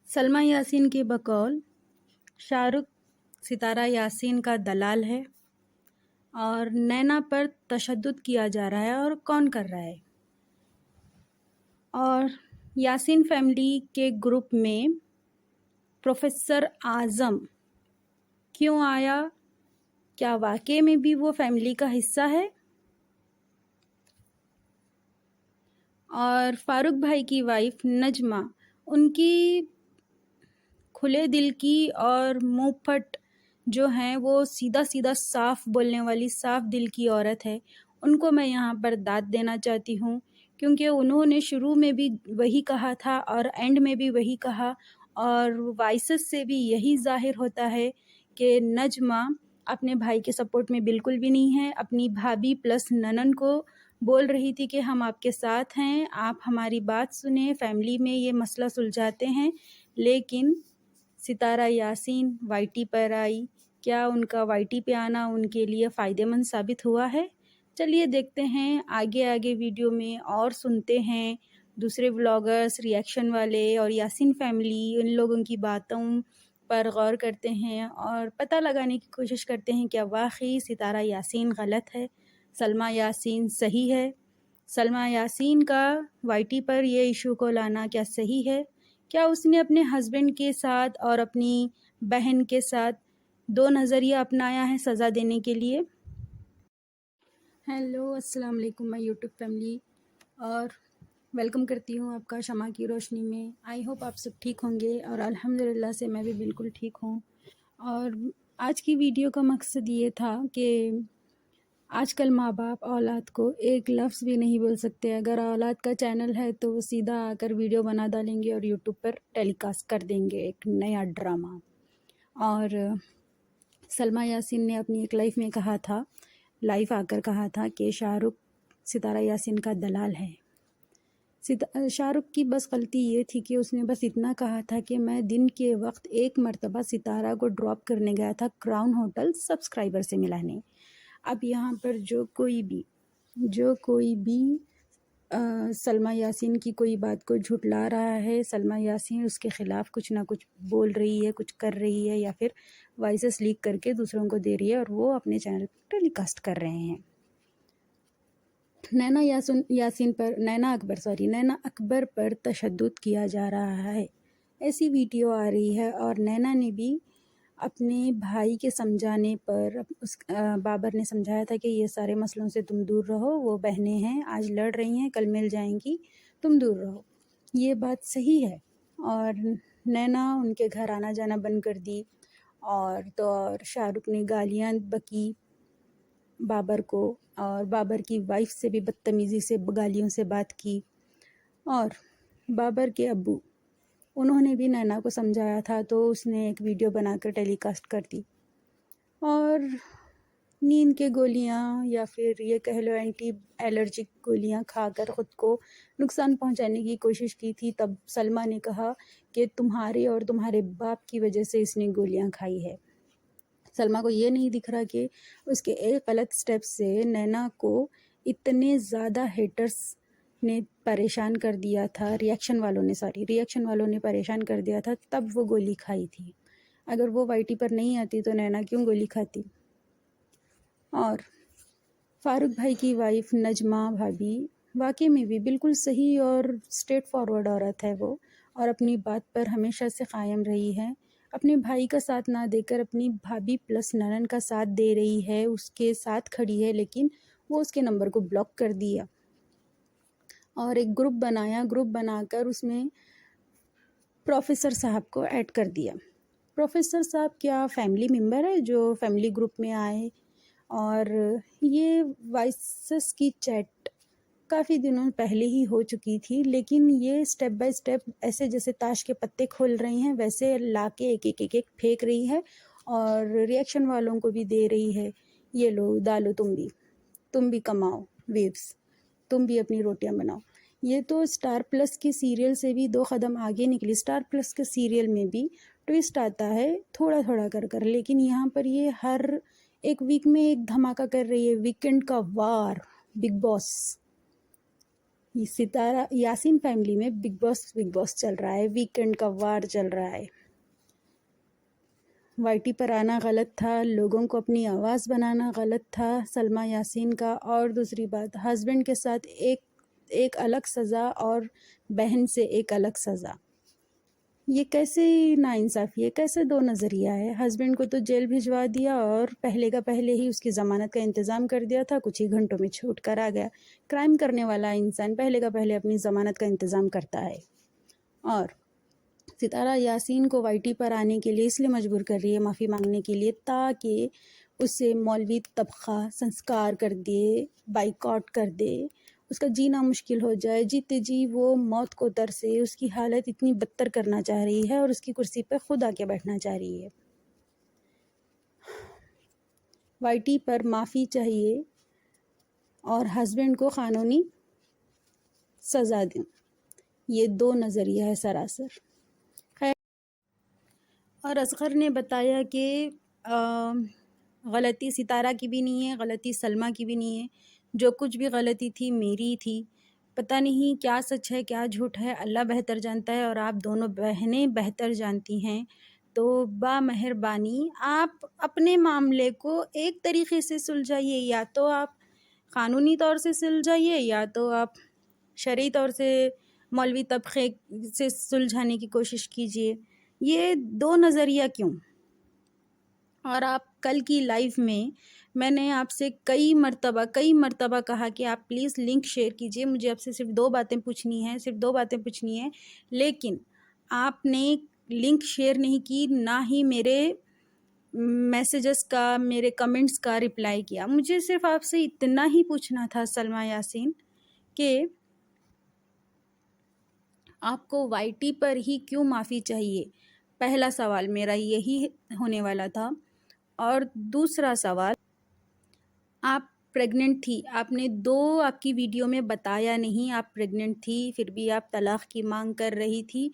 सलमा यासीन के बकौल शाहरुख सितारा यासीन का दलाल है और नैना पर तशद्दुद किया जा रहा है। और कौन कर रहा है? और यासीन फैमिली के ग्रुप में प्रोफेसर आज़म क्यों आया? क्या वाकई में भी वो फैमिली का हिस्सा है? और फारूक भाई की वाइफ नजमा, उनकी खुले दिल की और मुंह फट जो हैं, वो सीधा सीधा साफ बोलने वाली साफ दिल की औरत है। उनको मैं यहाँ पर दाद देना चाहती हूँ, क्योंकि उन्होंने शुरू में भी वही कहा था और एंड में भी वही कहा। और वॉइसेस से भी यही ज़ाहिर होता है कि नजमा अपने भाई के सपोर्ट में बिल्कुल भी नहीं है। अपनी भाभी प्लस ननन को बोल रही थी कि हम आपके साथ हैं, आप हमारी बात सुने, फैमिली में ये मसला सुलझाते हैं। लेकिन सितारा यासीन वाईटी पर आई। क्या उनका वाईटी पे आना उनके लिए फ़ायदेमंद साबित हुआ है? चलिए देखते हैं आगे आगे वीडियो में और सुनते हैं दूसरे व्लॉगर्स, रिएक्शन वाले और यासीन फैमिली, उन लोगों की बातों पर गौर करते हैं और पता लगाने की कोशिश करते हैं क्या वाकई सितारा यासीन गलत है, सलमा यासीन सही है। सलमा यासीन का वाईटी पर ये इशू को लाना क्या सही है? क्या उसने अपने हस्बैंड के साथ और अपनी बहन के साथ दो नज़रिया अपनाया है सज़ा देने के लिए? हेलो, अस्सलाम वालेकुम माय यूट्यूब फैमिली, और वेलकम करती हूँ आपका शमा की रोशनी में। आई होप आप सब ठीक होंगे और अल्हम्दुलिल्लाह से मैं भी बिल्कुल ठीक हूँ। और आज की वीडियो का मकसद ये था कि आजकल माँ बाप औलाद को एक लफ्ज़ भी नहीं बोल सकते। अगर औलाद का चैनल है तो वो सीधा आकर वीडियो बना डालेंगे और यूट्यूब पर टेलीकास्ट कर देंगे एक नया ड्रामा। और सलमा यासीन ने अपनी एक लाइफ में कहा था, लाइव आकर कहा था कि शाहरुख सितारा यासीन का दलाल है। शाहरुख की बस गलती ये थी कि उसने बस इतना कहा था कि मैं दिन के वक्त एक मर्तबा सितारा को ड्रॉप करने गया था क्राउन होटल सब्सक्राइबर से मिलाने। अब यहाँ पर जो कोई भी सलमा यासीन की कोई बात को झुटला रहा है, सलमा यासीन उसके ख़िलाफ़ कुछ ना कुछ बोल रही है, कुछ कर रही है, या फिर वॉइसेस लीक करके दूसरों को दे रही है और वो अपने चैनल पर टेलीकास्ट कर रहे हैं। नैना अकबर पर तशद्दुद किया जा रहा है, ऐसी वीडियो आ रही है। और नैना ने भी अपने भाई के समझाने पर बाबर ने समझाया था कि ये सारे मसलों से तुम दूर रहो, वो बहनें हैं, आज लड़ रही हैं, कल मिल जाएंगी, तुम दूर रहो। ये बात सही है। और नैना उनके घर आना जाना बंद कर दी। और शाहरुख ने गालियाँ बकी बाबर को, और बाबर की वाइफ से भी बदतमीज़ी से गालियों से बात की। और बाबर के अब्बू, उन्होंने भी नैना को समझाया था, तो उसने एक वीडियो बनाकर टेलीकास्ट कर दी और नींद के गोलियां या फिर ये कह लो एंटी एलर्जिक गोलियां खाकर ख़ुद को नुकसान पहुंचाने की कोशिश की थी। तब सलमा ने कहा कि तुम्हारे और तुम्हारे बाप की वजह से इसने गोलियां खाई है। सलमा को ये नहीं दिख रहा कि उसके एक गलत स्टेप से नैना को इतने ज़्यादा हेटर्स ने परेशान कर दिया था, रिएक्शन वालों ने परेशान कर दिया था, तब वो गोली खाई थी। अगर वो वाईटी पर नहीं आती तो नैना क्यों गोली खाती? और फारूक भाई की वाइफ नजमा भाभी वाकई में भी बिल्कुल सही और स्ट्रेट फॉरवर्ड औरत है वो, और अपनी बात पर हमेशा से कायम रही है। अपने भाई का साथ ना देकर अपनी भाभी प्लस ननन का साथ दे रही है, उसके साथ खड़ी है, लेकिन वो उसके नंबर को ब्लॉक कर दिया और एक ग्रुप बनाकर उसमें प्रोफेसर साहब को ऐड कर दिया। प्रोफेसर साहब क्या फैमिली मेम्बर है जो फैमिली ग्रुप में आए? और ये वॉइसेस की चैट काफ़ी दिनों पहले ही हो चुकी थी, लेकिन ये स्टेप बाय स्टेप ऐसे जैसे ताश के पत्ते खोल रही हैं वैसे लाके एक फेंक रही है और रिएक्शन वालों को भी दे रही है। ये लो डालो, तुम भी कमाओ वेव्स, तुम भी अपनी रोटियां बनाओ। ये तो स्टार प्लस के सीरियल से भी 2 कदम आगे निकली। स्टार प्लस के सीरियल में भी ट्विस्ट आता है थोड़ा थोड़ा कर, लेकिन यहाँ पर ये हर एक वीक में एक धमाका कर रही है। वीकेंड का वार, बिग बॉस, सितारा यासीन फैमिली में बिग बॉस चल रहा है, वीकेंड का वार चल रहा है। वाईटी पर आना गलत था, लोगों को अपनी आवाज़ बनाना गलत था सलमा यासीन का। और दूसरी बात, हस्बैंड के साथ एक अलग सज़ा और बहन से एक अलग सज़ा। ये कैसे नाइंसाफ़ी है, कैसे दो नज़रिया है। हस्बैंड को तो जेल भिजवा दिया और पहले का पहले ही उसकी ज़मानत का इंतज़ाम कर दिया था, कुछ ही घंटों में छूट कर आ गया। क्राइम करने वाला इंसान पहले का पहले अपनी ज़मानत का इंतज़ाम करता है। और सितारा यासीन को वाईटी पर आने के लिए इसलिए मजबूर कर रही है, माफ़ी मांगने के लिए, ताकि उसे मौलवी तबका संस्कार कर दे, बाइकआउट कर दे, उसका जीना मुश्किल हो जाए। जीते जी वो मौत को तरसे, उसकी हालत इतनी बदतर करना चाह रही है और उसकी कुर्सी पे खुद आके बैठना चाह रही है। वाईटी पर माफ़ी चाहिए और हस्बैंड को क़ानूनी सज़ा दें। ये दो नज़रिया है सरासर। खैर, और असगर ने बताया कि गलती सितारा की भी नहीं है, गलती सलमा की भी नहीं है। जो कुछ भी गलती थी मेरी थी। पता नहीं क्या सच है क्या झूठ है, अल्लाह बेहतर जानता है और आप दोनों बहनें बेहतर जानती हैं। तो बामेहरबानी आप अपने मामले को एक तरीक़े से सुलझाइए, या तो आप क़ानूनी तौर से सुलझाइए या तो आप शरई तौर से मौलवी तबक़े से सुलझाने की कोशिश कीजिए। ये दो नज़रिया क्यों? और आप कल की लाइव में मैंने आपसे कई मर्तबा कहा कि आप प्लीज़ लिंक शेयर कीजिए, मुझे आपसे सिर्फ दो बातें पूछनी हैं, लेकिन आपने लिंक शेयर नहीं की, ना ही मेरे मैसेजेस का, मेरे कमेंट्स का रिप्लाई किया। मुझे सिर्फ आपसे इतना ही पूछना था सलमा यासीन कि आपको वाईटी पर ही क्यों माफ़ी चाहिए? पहला सवाल मेरा यही होने वाला था। और दूसरा सवाल, आप प्रेग्नेंट थी, आपने आपकी वीडियो में बताया नहीं आप प्रेग्नेंट थी, फिर भी आप तलाक़ की मांग कर रही थी,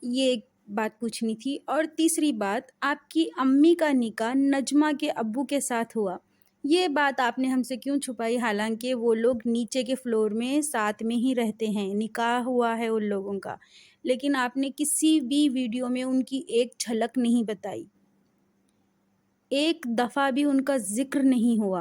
ये एक बात पूछनी थी। और तीसरी बात, आपकी अम्मी का निकाह नजमा के अब्बू के साथ हुआ, ये बात आपने हमसे क्यों छुपाई? हालांकि वो लोग नीचे के फ्लोर में साथ में ही रहते हैं, निकाह हुआ है उन लोगों का, लेकिन आपने किसी भी वीडियो में उनकी एक झलक नहीं बताई, एक दफ़ा भी उनका ज़िक्र नहीं हुआ।